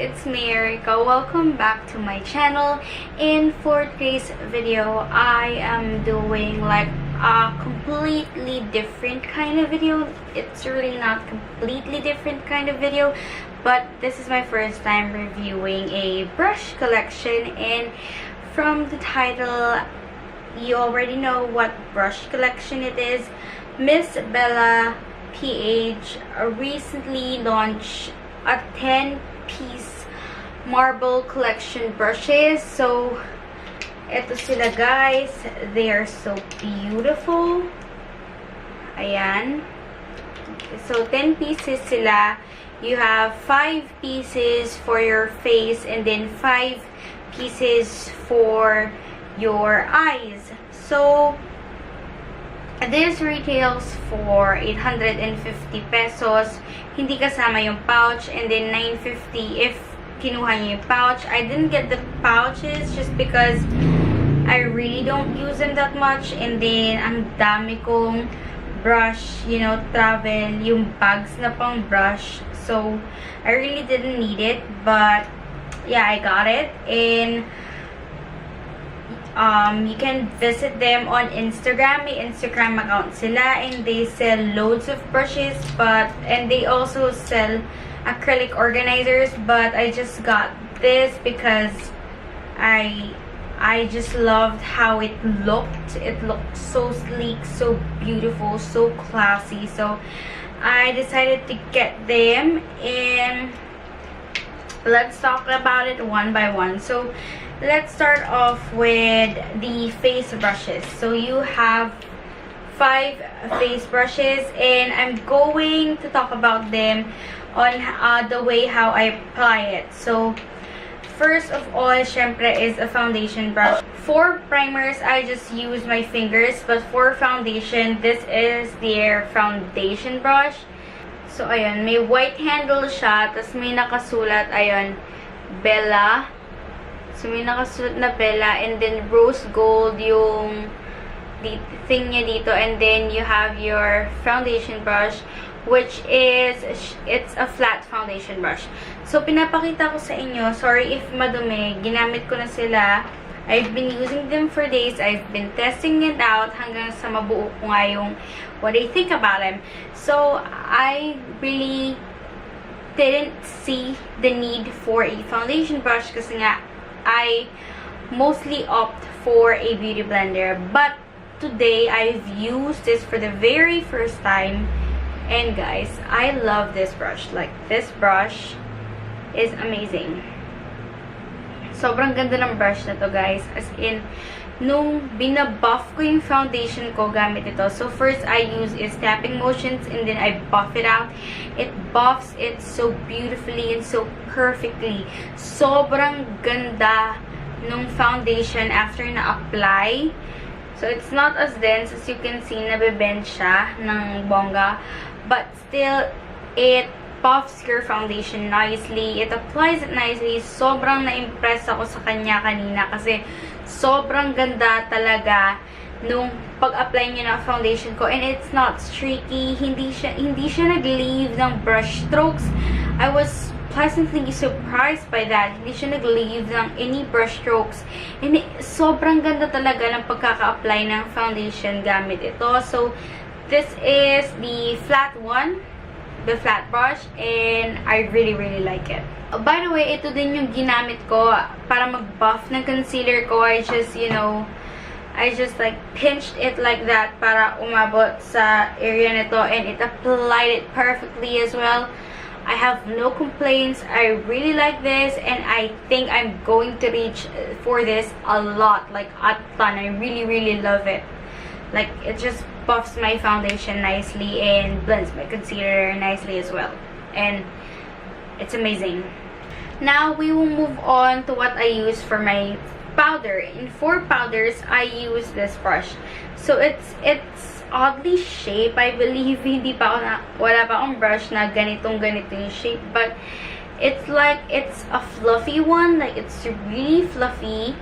it's me, Erica. Welcome back to my channel. And for today's video, I am doing like a completely different kind of video. It's really not completely different kind of video, but this is my first time reviewing a brush collection, and from the title, you already know what brush collection it is. Miss Bella PH recently launched a 10-piece marble collection brushes. So, eto sila guys. They are so beautiful. Ayan. So, 10 pieces sila. You have 5 pieces for your face and then 5 pieces for your eyes. So, this retails for 850 pesos. Hindi kasama yung pouch, and then 950 if kinuha niyo yung pouch. I didn't get the pouches just because I really don't use them that much, and then ang dami kong brush, you know, travel, yung bags na pang brush. So, I really didn't need it, but yeah, I got it. And you can visit them on Instagram. May Instagram account sila, and they sell loads of brushes, and they also sell acrylic organizers, but I just got this because I just loved how it looked. It looked so sleek, so beautiful, so classy. So I decided to get them, and let's talk about it one by one. So let's start off with the face brushes. So you have 5 face brushes, and I'm going to talk about them on the way how I apply it. So first of all, syempre, is a foundation brush. For primers, I just use my fingers, but for foundation, this is their foundation brush. So ayun, may white handle siya, tas may nakasulat, ayun, Bella. So, may nakasulat na Bella, and then rose gold yung thing niya dito, and then you have your foundation brush, which is, it's a flat foundation brush. So, pinapakita ko sa inyo, sorry if madumi, ginamit ko na sila. I've been using them for days. I've been testing it out hanggang sa mabuo ko nga yung what I think about them. So, I really didn't see the need for a foundation brush kasi nga, I mostly opt for a beauty blender, but today I've used this for the very first time, and guys, I love this brush. Like, this brush is amazing. Sobrang ganda ng brush na to, guys. As in, nung binabuff ko yung foundation ko gamit ito, so first I use is tapping motions, and then I buff it out. It buffs it so beautifully and so perfectly. Sobrang ganda nung foundation after na-apply. So, it's not as dense as you can see, nabibend siya ng bongga, but still, it buffs your foundation nicely. It applies it nicely. Sobrang na-impress ako sa kanya kanina kasi sobrang ganda talaga nung pag-apply niya ng foundation ko, and it's not streaky. Hindi siya nag-leave ng brush strokes. I was pleasantly surprised by that. Hindi siya nag-leave ng any brush strokes, and sobrang ganda talaga ng pagkaka-apply ng foundation gamit ito. So this is the flat one, the flat brush, and I really like it. By the way, ito din yung ginamit ko para mag-buff ng concealer ko. I just like pinched it like that para umabot sa area nito, and it applied it perfectly as well. I have no complaints. I really like this, and I think I'm going to reach for this a lot, like a ton. I really love it. Like, it just buffs my foundation nicely and blends my concealer nicely as well, and it's amazing. Now we will move on to what I use for my powder. And for powders, I use this brush. So it's oddly shaped. I believe wala pa akong brush na ganito yung shape, but it's like it's a fluffy one. Like, it's really fluffy,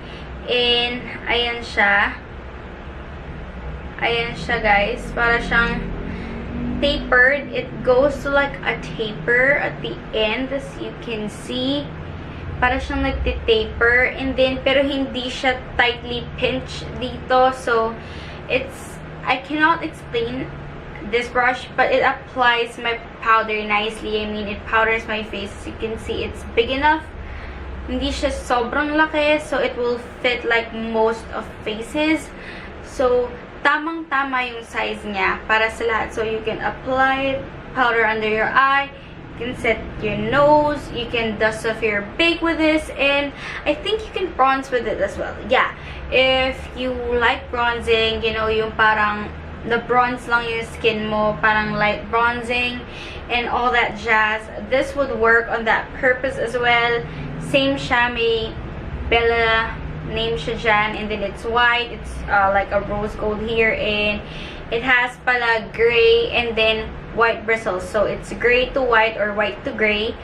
and ayan siya. Ayan siya, guys. Para siyang tapered. It goes to like a taper at the end, as you can see. para siyang nagtitaper, and then pero hindi siya tightly pinched dito. So I cannot explain this brush, but it applies my powder nicely. I mean, it powders my face. As you can see, it's big enough. Hindi siya sobrang laki, so it will fit like most of faces. So tamang-tama yung size niya para sa lahat. So you can apply powder under your eye, you can set your nose, you can dust off your bake with this, and I think you can bronze with it as well. Yeah, if you like bronzing, you know, yung parang the bronze lang yung skin mo, parang light bronzing and all that jazz, this would work on that purpose as well. Same siya, may Bella name siya dyan, and then it's white, it's like a rose gold here, and it has pala gray and then white bristles. So it's gray to white or white to gray.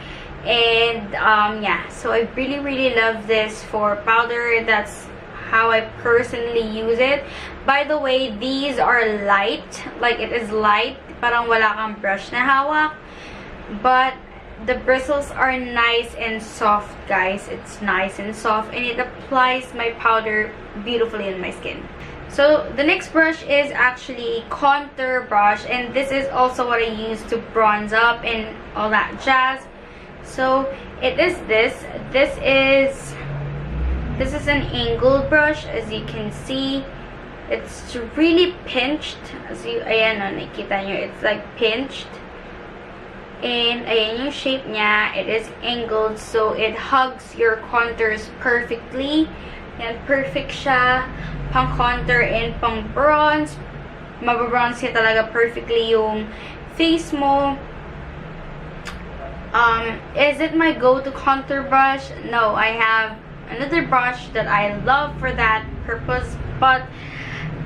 And yeah, so I really love this for powder. That's how I personally use it. By the way, these are light, like it is light, parang wala kang brush na hawak, but the bristles are nice and soft, guys. It's nice and soft, and it applies my powder beautifully on my skin. So the next brush is actually contour brush, and this is also what I use to bronze up and all that jazz. So it is this is an angled brush. As you can see, it's really pinched. As you, ayan o, nakikita nyo, it's like pinched. And ayan yung shape niya. It is angled, so it hugs your contours perfectly. Yan, perfect siya. Pang contour and pang bronze. Mababronze siya talaga perfectly yung face mo. Is it my go-to contour brush? No, I have another brush that I love for that purpose, but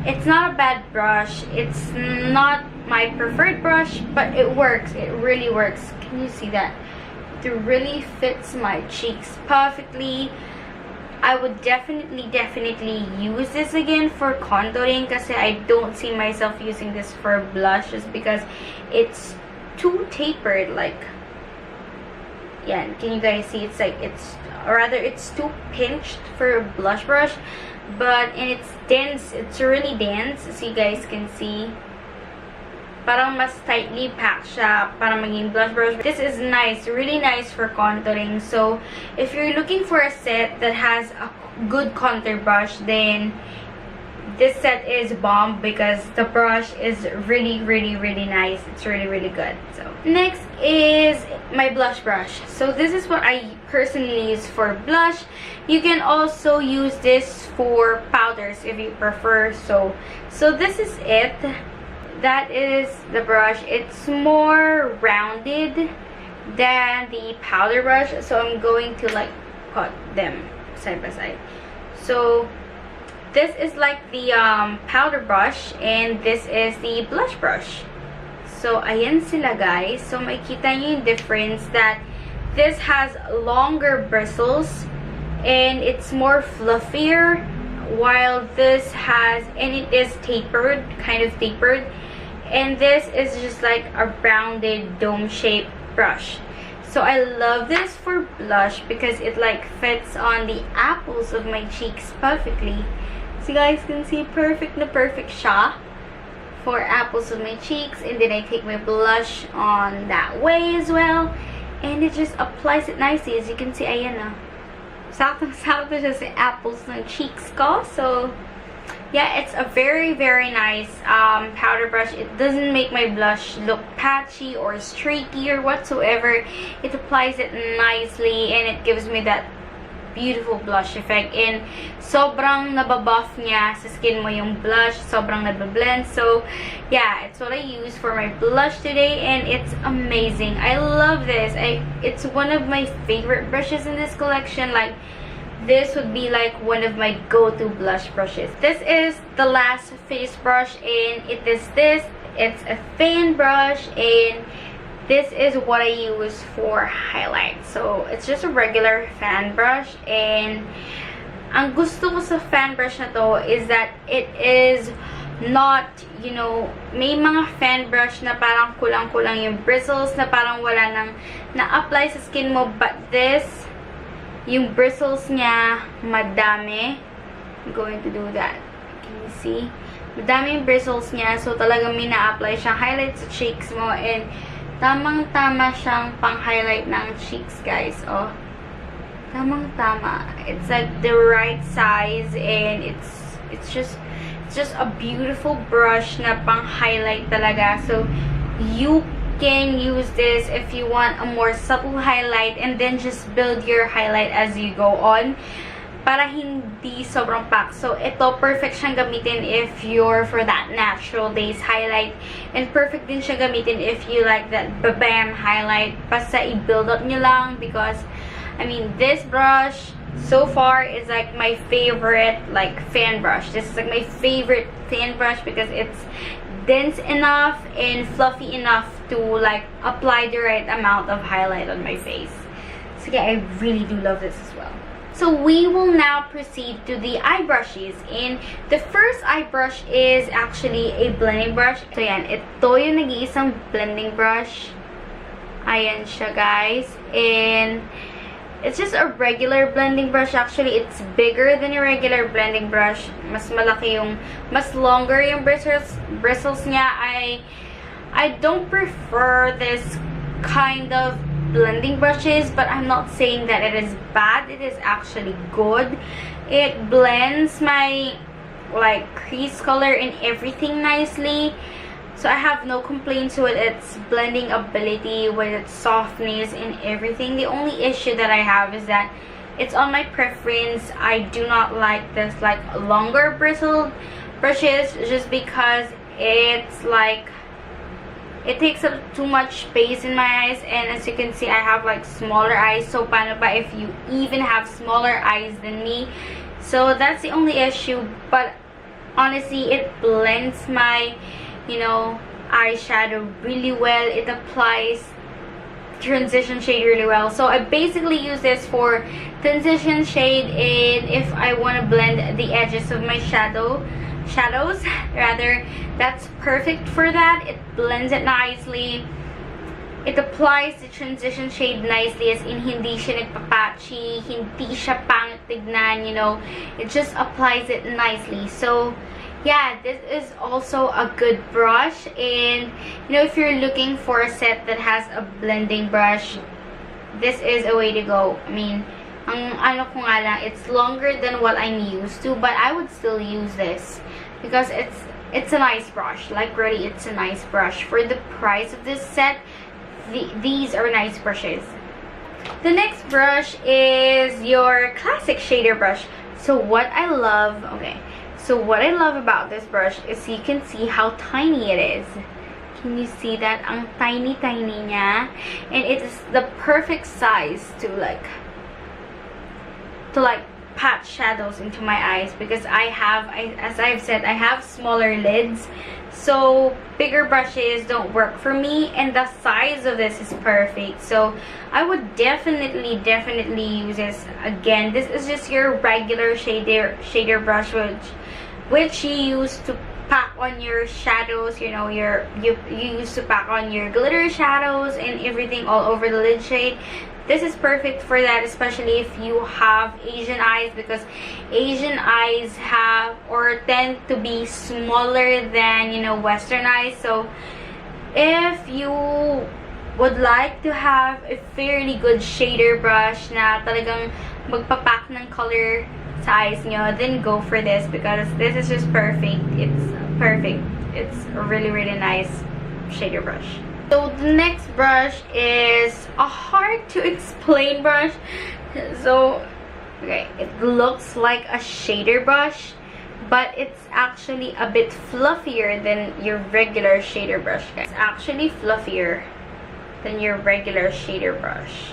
it's not a bad brush. It's not my preferred brush, but it works. It really works. Can you see that? It really fits my cheeks perfectly. I would definitely use this again for contouring, kasi I don't see myself using this for blush just because it's too tapered. Like, yeah, can you guys see? It's like, it's too pinched for a blush brush, and it's dense. It's really dense, as you guys can see. Parang mas tightly packed siya para maging blush brush. This is nice, really nice for contouring. So if you're looking for a set that has a good contour brush, then this set is bomb, because the brush is really nice. It's really good. So next is my blush brush. So this is what I personally use for blush. You can also use this for powders if you prefer. So this is it. That is the brush. It's more rounded than the powder brush, so I'm going to like put them side by side. So this is like the powder brush, and this is the blush brush. So ayan sila, guys. So makikita nyo yung difference, that this has longer bristles and it's more fluffier, while this has, and it is tapered, kind of tapered, and this is just like a rounded dome-shaped brush. So I love this for blush because it like fits on the apples of my cheeks perfectly. So you guys can see, perfect na perfect siya for apples of my cheeks. And then I take my blush on that way as well, and it just applies it nicely. As you can see, ayan na, saktong-sakto siya sa apples ng cheeks ko. So yeah, it's a very nice powder brush. It doesn't make my blush look patchy or streaky or whatsoever. It applies it nicely, and it gives me that beautiful blush effect. And sobrang nababuff niya sa skin mo yung blush. Sobrang nabablend. So yeah, it's what I use for my blush today, and it's amazing. I love this. It's one of my favorite brushes in this collection. Like, this would be like one of my go-to blush brushes. This is the last face brush, and it is this. It's a fan brush, and this is what I use for highlights. So it's just a regular fan brush, and ang gusto ko sa fan brush na to is that it is not, you know, may mga fan brush na parang kulang-kulang yung bristles, na parang wala nang na-apply sa skin mo, but this, Yung bristles niya, madami. I'm going to do that. Can you see? Madami yung bristles niya. So, talagang may na-apply siyang highlight sa cheeks mo. And, tamang-tama siyang pang-highlight ng cheeks, guys. Oh. Tamang-tama. It's like the right size. And, it's just a beautiful brush na pang-highlight talaga. So, you can use this if you want a more subtle highlight. And then, just build your highlight as you go on. Para hindi sobrang pack. So, ito, perfect siyang gamitin if you're for that natural days highlight. And perfect din siyang gamitin if you like that bam highlight. Basta i-build up nyo lang because, I mean, this brush so far is like my favorite like fan brush. This is like my favorite fan brush because it's dense enough and fluffy enough to like apply the right amount of highlight on my face. So yeah, I really do love this as well. So we will now proceed to the eye brushes. And the first eye brush is actually a blending brush. So yan, ito yung nag-iisang blending brush. Ayan siya, guys. And it's just a regular blending brush. Actually, it's bigger than a regular blending brush. Mas malaki yung, mas longer yung bristles niya. I don't prefer this kind of blending brushes, but I'm not saying that it is bad. It is actually good. It blends my like crease color and everything nicely, so I have no complaints with its blending ability, with its softness and everything. The only issue that I have is that it's on my preference. I do not like this like longer bristled brushes just because it's like it takes up too much space in my eyes, and as you can see, I have like smaller eyes. So paano ba if you even have smaller eyes than me? So that's the only issue. But honestly, it blends my, you know, eyeshadow really well. It applies transition shade really well. So I basically use this for transition shade, and if I want to blend the edges of my shadows rather, that's perfect for that. It blends it nicely. It applies the transition shade nicely, as in hindi siya nagpapatchy, hindi siya pangit tignan, you know. It just applies it nicely. So yeah, this is also a good brush. And you know, if you're looking for a set that has a blending brush, this is a way to go. I mean, ang ano ko nga lang, it's longer than what I'm used to, but I would still use this because it's a nice brush. Like really, it's a nice brush. For the price of this set, these are nice brushes. The next brush is your classic shader brush. So what I love about this brush is you can see how tiny it is. Can you see that? Ang tiny niya. And it is the perfect size to like pat shadows into my eyes, because as I've said, I have smaller lids, so bigger brushes don't work for me, and the size of this is perfect. So I would definitely use this again. This is just your regular shader brush, which you use to pack on your shadows, you know, you use to pack on your glitter shadows and everything all over the lid shade. This is perfect for that, especially if you have Asian eyes, because Asian eyes have or tend to be smaller than, you know, Western eyes. So if you would like to have a fairly good shader brush na talagang magpapack ng color sa eyes nyo, then go for this, because this is just perfect. It's perfect. It's a really nice shader brush. So the next brush is a hard to explain brush. So okay, it looks like a shader brush, but it's actually a bit fluffier than your regular shader brush. It's actually fluffier than your regular shader brush.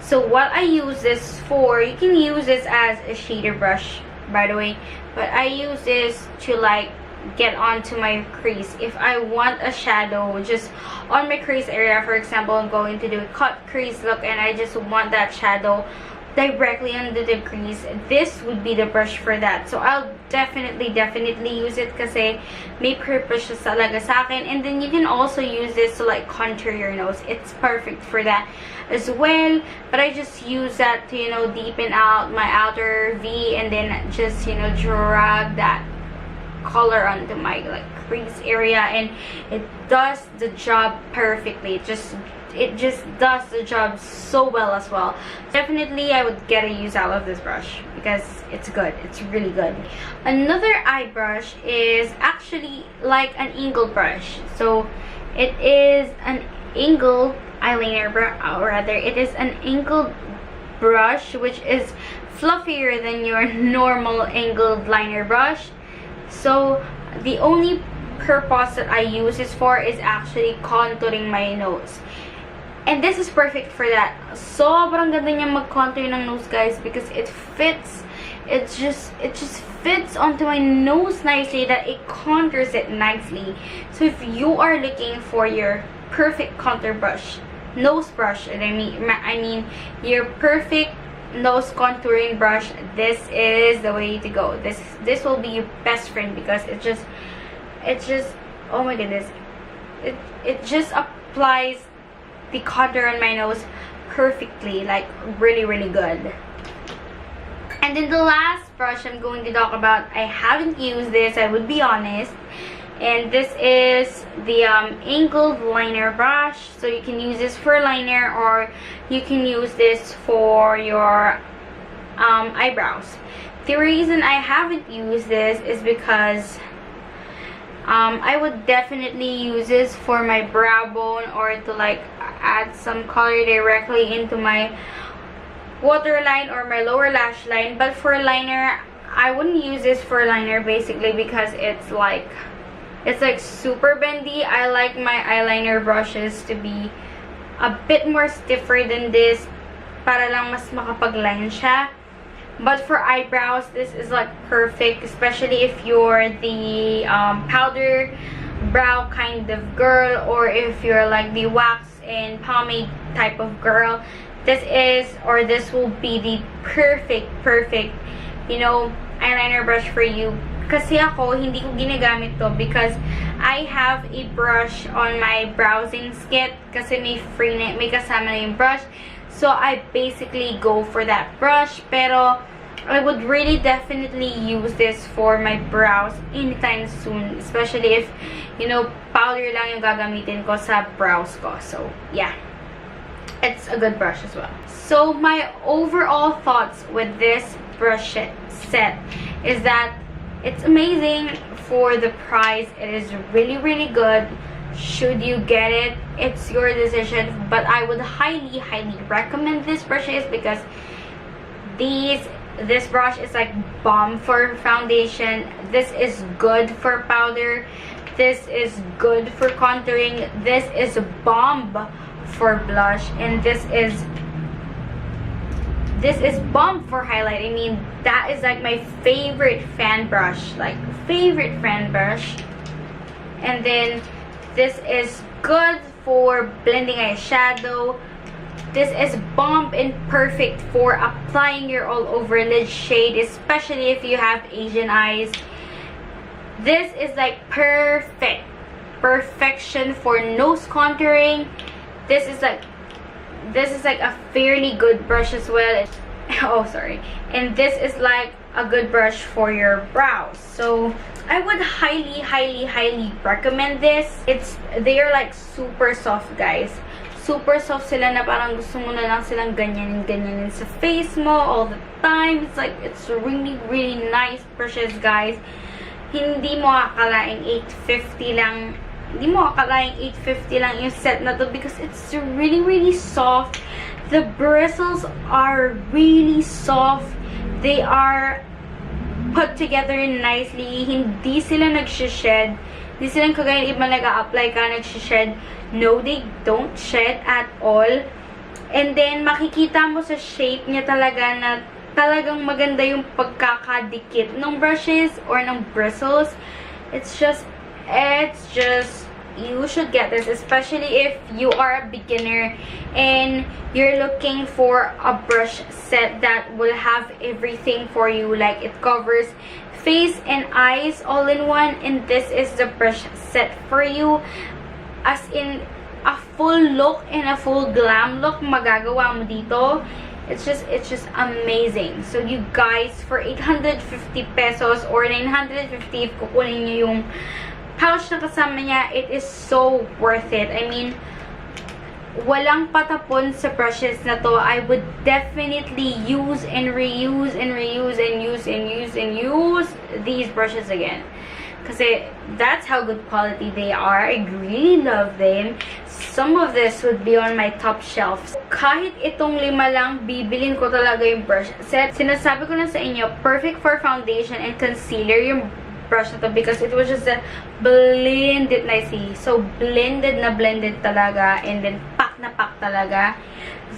So what I use this for, you can use this as a shader brush, by the way, but I use this to like get onto my crease. If I want a shadow just on my crease area, for example, I'm going to do a cut crease look and I just want that shadow directly under the crease, this would be the brush for that. So I'll definitely use it kasi may purpose siya talaga sa akin. And then you can also use this to like contour your nose. It's perfect for that as well. But I just use that to, you know, deepen out my outer V, and then just, you know, drag that color onto my like crease area, and it does the job perfectly. It just does the job so well as well. Definitely I would get a use out of this brush because it's good. It's really good. Another eye brush is actually like an angled brush. So it is an angled eyeliner brush, or rather it is an angled brush which is fluffier than your normal angled liner brush. So the only purpose that I use this for is actually contouring my nose. And this is perfect for that. Sobrang ganda niya mag-contour ng nose, guys, because it fits. It just fits onto my nose nicely, that it contours it nicely. So if you are looking for your perfect contour brush, nose brush, and I mean your perfect nose contouring brush, this is the way to go. This will be your best friend because it just oh my goodness, it just applies the contour on my nose perfectly, like really good. And then the last brush I'm going to talk about, I haven't used this, I would be honest, and this is the angled liner brush. So you can use this for liner, or you can use this for your eyebrows. The reason I haven't used this is because I would definitely use this for my brow bone, or to like add some color directly into my waterline or my lower lash line. But for liner, I wouldn't use this for liner basically because it's like super bendy. I like my eyeliner brushes to be a bit more stiffer than this para lang mas makapag-line siya. But for eyebrows, this is like perfect, especially if you're the powder brow kind of girl, or if you're like the wax and pomade type of girl. This will be the perfect, you know, eyeliner brush for you. Kasi ako, hindi ko ginagamit to because I have a brush on my browsing skit kasi may kasama na yung brush. So I basically go for that brush, pero I would really definitely use this for my brows anytime soon, especially if, you know, powder lang yung gagamitin ko sa brows ko. So yeah, it's a good brush as well. So my overall thoughts with this brush set is that it's amazing for the price. It is really good. Should you get it, it's your decision, but I would highly recommend this brushes because this brush is like bomb for foundation. This is good for powder. This is good for contouring. This is bomb for blush, and this is bomb for highlight. I mean, that is like my favorite fan brush, and then this is good for blending eyeshadow. This is bomb and perfect for applying your all over lid shade, especially if you have Asian eyes. This is like perfection for nose contouring. This is like a fairly good brush as well. Oh, sorry. And this is like a good brush for your brows. So I would highly recommend this. They are like super soft, guys. Super soft sila na parang gusto mo na lang silang ganyanin sa face mo all the time. It's really nice brushes, guys. Hindi mo akalaing 850 lang. Hindi mo akalaing 850 lang yung set na to because it's really soft. The bristles are really soft. They are put together nicely. Hindi sila nagsished. Hindi sila kagaya iba nag-a-apply ka, nagsished. No, they don't shed at all. And then, makikita mo sa shape niya talaga na talagang maganda yung pagkakadikit ng brushes or ng bristles. It's just you should get this, especially if you are a beginner and you're looking for a brush set that will have everything for you. Like, it covers face and eyes all in one, and this is the brush set for you. As in, a full look and a full glam look magagawa mo dito. It's just amazing. So you guys, for 850 pesos or 950 if kukunin nyo yung pouch na kasama niya, it is so worth it. I mean, walang patapon sa brushes na to. I would definitely use and reuse and reuse and use and use and use these brushes again. Kasi that's how good quality they are. I really love them. Some of this would be on my top shelves. Kahit itong 5 lang, bibilin ko talaga yung brush set. Sinasabi ko na sa inyo, perfect for foundation and concealer yung brush na to because it was just a blended nicely. So, blended na blended talaga, and then pack na pack talaga.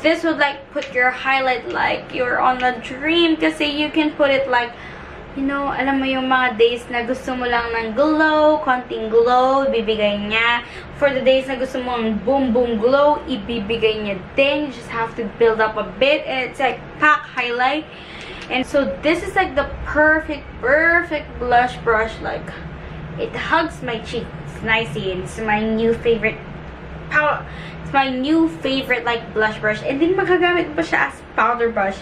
This would like put your highlight like you're on a dream kasi you can put it like, you know, alam mo yung mga days na gusto mo lang ng glow, konting glow, ibibigay niya. For the days na gusto mo ng boom boom glow, ibibigay niya din. You just have to build up a bit, and it's like pack highlight. And so this is like the perfect blush brush. Like, it hugs my cheeks nicely. It's my new favorite powder. It's my new favorite like blush brush. And then magagamit mo siya as powder brush.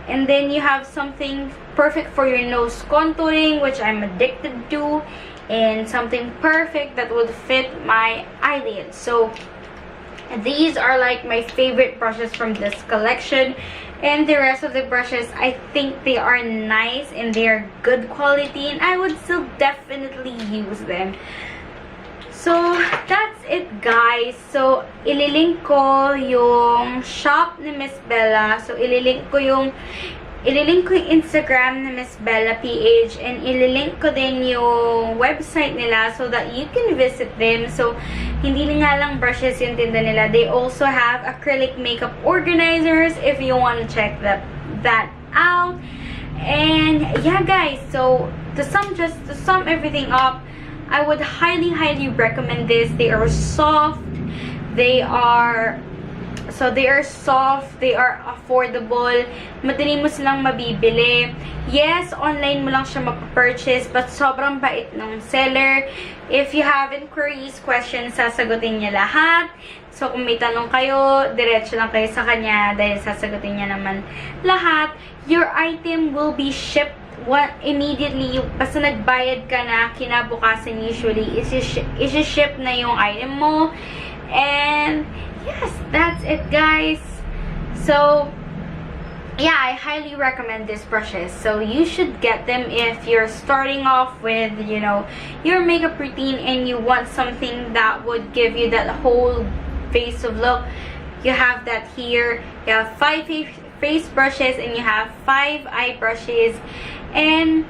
And then you have something perfect for your nose contouring, which I'm addicted to, and something perfect that would fit my eyelids. So these are like my favorite brushes from this collection, and the rest of the brushes, I think they are nice and they are good quality, and I would still definitely use them. So that's it, guys. So ililink ko yung shop ni Miss Bella. So ililink ko yung Instagram ni Miss Bella PH, and ililink ko din yung website nila so that you can visit them. So hindi nga lang brushes yung tinda nila. They also have acrylic makeup organizers if you want to check that out. And yeah, guys, so to sum everything up, I would highly recommend this. They are soft. They are soft. They are affordable. Madali mo silang mabibili. Yes, online mo lang siya mapapurchase, but sobrang bait ng seller. If you have inquiries, questions, sasagutin niya lahat. So, kung may tanong kayo, diretso lang kayo sa kanya dahil sasagutin niya naman lahat. Your item will be shipped immediately. Basta nagbayad ka na, kinabukasan usually, isi-ship na yung item mo. And yes, that's it, guys. So yeah, I highly recommend these brushes. So you should get them if you're starting off with, you know, your makeup routine and you want something that would give you that whole face of look. You have that here. You have 5 face brushes and you have 5 eye brushes. And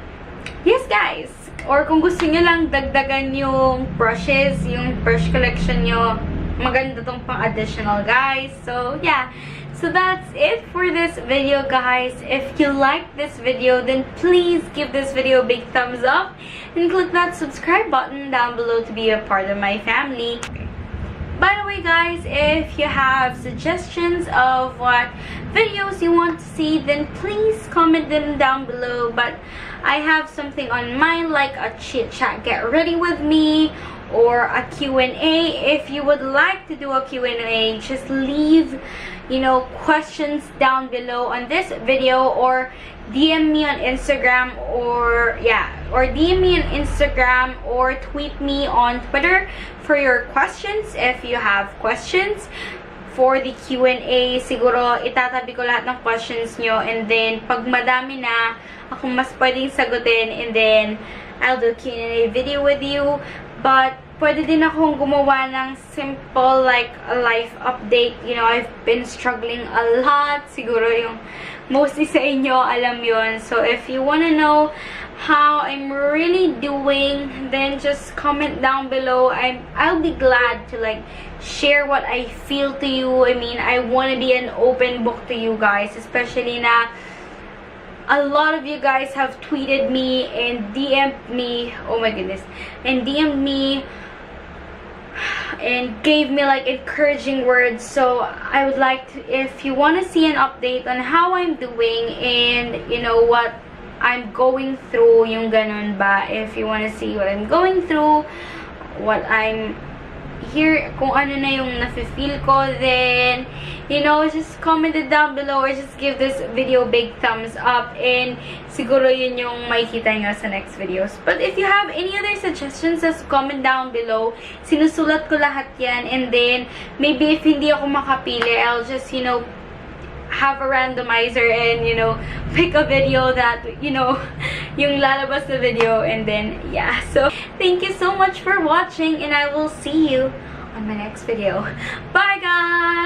yes, guys, or kung gusto nyo lang dagdagan yung brushes, yung brush collection nyo, maganda tong pang additional, guys. So yeah, so that's it for this video, guys. If you like this video, then please give this video a big thumbs up and click that subscribe button down below to be a part of my family. By the way, guys, if you have suggestions of what videos you want to see, then please comment them down below. But I have something on mind, like a chit chat get ready with me, or a Q&A. If you would like to do a Q&A, just leave, you know, questions down below on this video, or DM me on Instagram, or DM me on Instagram, or tweet me on Twitter for your questions. If you have questions for the Q&A, siguro itatabi ko lahat ng questions nyo, and then pag madami na ako mas pwedeng sagutin, and then I'll do Q&A video with you. But pwede din akong gumawa ng simple, like a life update. You know, I've been struggling a lot. Siguro yung mostly sa inyo alam yun. So if you wanna know how I'm really doing, then just comment down below. I'll be glad to like share what I feel to you. I mean, I want to be an open book to you guys, especially na a lot of you guys have tweeted me and DM'd me, oh my goodness, and DM'd me and gave me like encouraging words. So I would like to, if you want to see an update on how I'm doing and you know what I'm going through, yung ganun ba, if you want to see what I'm going through, what I'm here, kung ano na yung nafe-feel ko, then you know, just comment it down below or just give this video a big thumbs up, and siguro yun yung makikita nyo sa next videos. But if you have any other suggestions, just comment down below. Sinusulat ko lahat yan, and then maybe if hindi ako makapili, I'll just, you know, have a randomizer and, you know, pick a video that, you know, yung lalabas na video, and then, yeah. So, thank you so much for watching, and I will see you on my next video. Bye, guys!